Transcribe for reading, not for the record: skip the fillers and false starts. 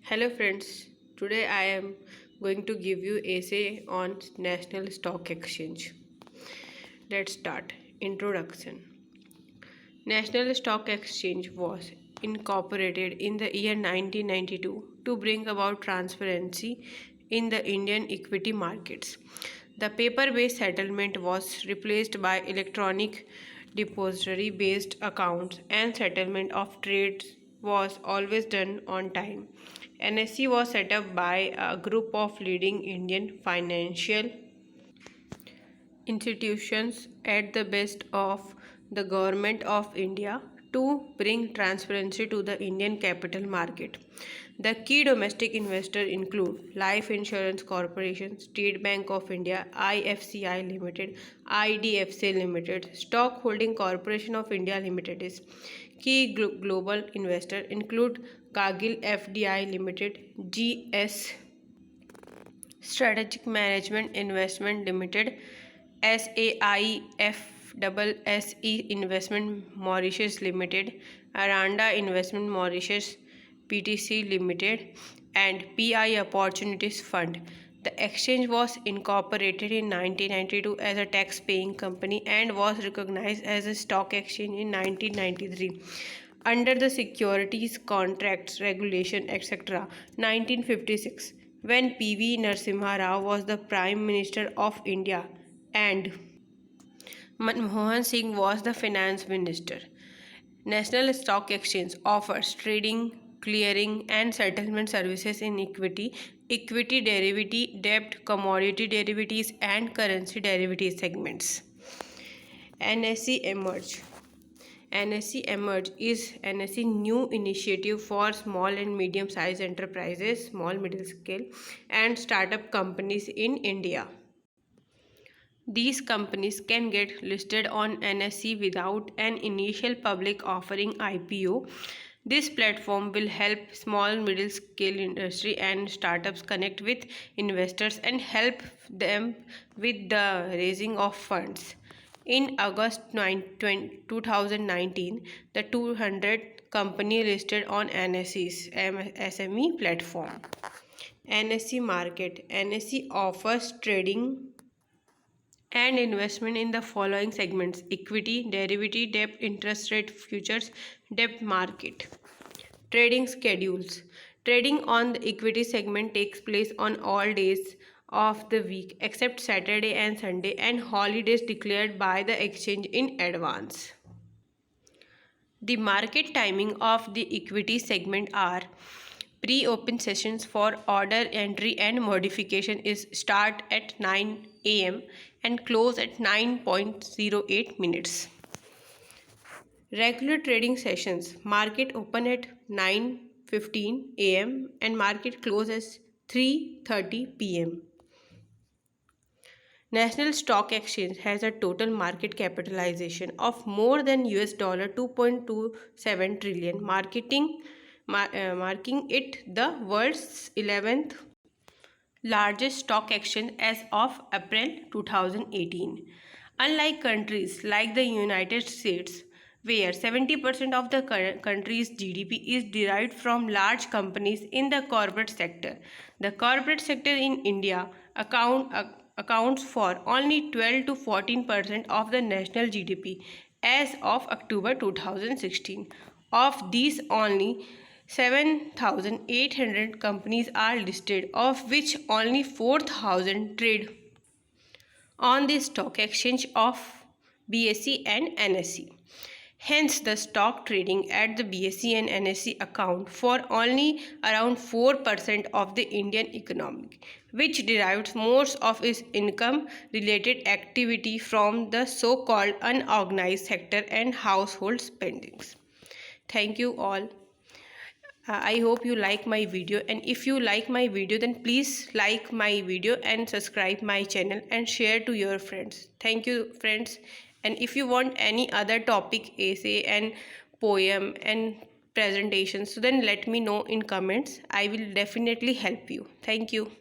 Hello friends, today I am going to give you essay on National Stock Exchange. Let's start. Introduction. National Stock Exchange was incorporated in the year 1992 to bring about transparency in the Indian equity markets. The paper-based settlement was replaced by electronic depository-based accounts and settlement of trades was always done on time. NSE was set up by a group of leading Indian financial institutions at the best of the Government of India to bring transparency to the Indian capital market. The key domestic investors include Life Insurance Corporation, State Bank of India, IFCI Limited, IDFC Limited, Stock Holding Corporation of India Limited is. Key global investors include Cargill FDI Limited, GS Strategic Management Investment Limited, SAIFSSE Investment Mauritius Limited, Aranda Investment Mauritius PTC Limited, and PI Opportunities Fund. The exchange was incorporated in 1992 as a tax-paying company and was recognized as a stock exchange in 1993 under the Securities Contracts Regulation etc. 1956 when P.V. Narasimha Rao was the Prime Minister of India and Manmohan Singh was the Finance Minister. National Stock Exchange offers trading, clearing and settlement services in equity, equity derivative, debt, commodity derivatives and currency derivative segments. NSE Emerge. NSE Emerge is NSE new initiative for small and medium sized enterprises, small middle scale and startup companies in India. These companies can get listed on NSE without an initial public offering IPO. This platform will help small middle scale industry and startups connect with investors and help them with the raising of funds. In August 2019, the 200 company listed on NSE's SME platform. NSE Market. NSE offers trading and investment in the following segments: equity, derivative, debt, interest rate futures, debt market. Trading schedules. Trading on the equity segment takes place on all days of the week except Saturday and Sunday and holidays declared by the exchange in advance. The market timing of the equity segment are: pre-open sessions for order entry and modification is start at 9 a.m. and close at 9:08 minutes. Regular trading sessions: market open at 9:15 a.m. and market close at 3:30 p.m. National Stock Exchange has a total market capitalization of more than $2.27 trillion, marking it the world's 11th largest stock exchange as of April 2018. Unlike countries like the United States, where 70% of the country's GDP is derived from large companies in the corporate sector, the corporate sector in India accounts for only 12 to 14% of the national GDP as of October 2016. Of these, only 7,800 companies are listed, of which only 4,000 trade on the stock exchange of BSE and NSE. Hence, the stock trading at the BSE and NSE account for only around 4% of the Indian economy, which derives most of its income-related activity from the so-called unorganized sector and household spendings. Thank you all. I hope you like my video, and if you like my video then please like my video and subscribe my channel and share to your friends. Thank you friends. And if you want any other topic, essay and poem and presentation, so then let me know in comments. I will definitely help you. Thank you.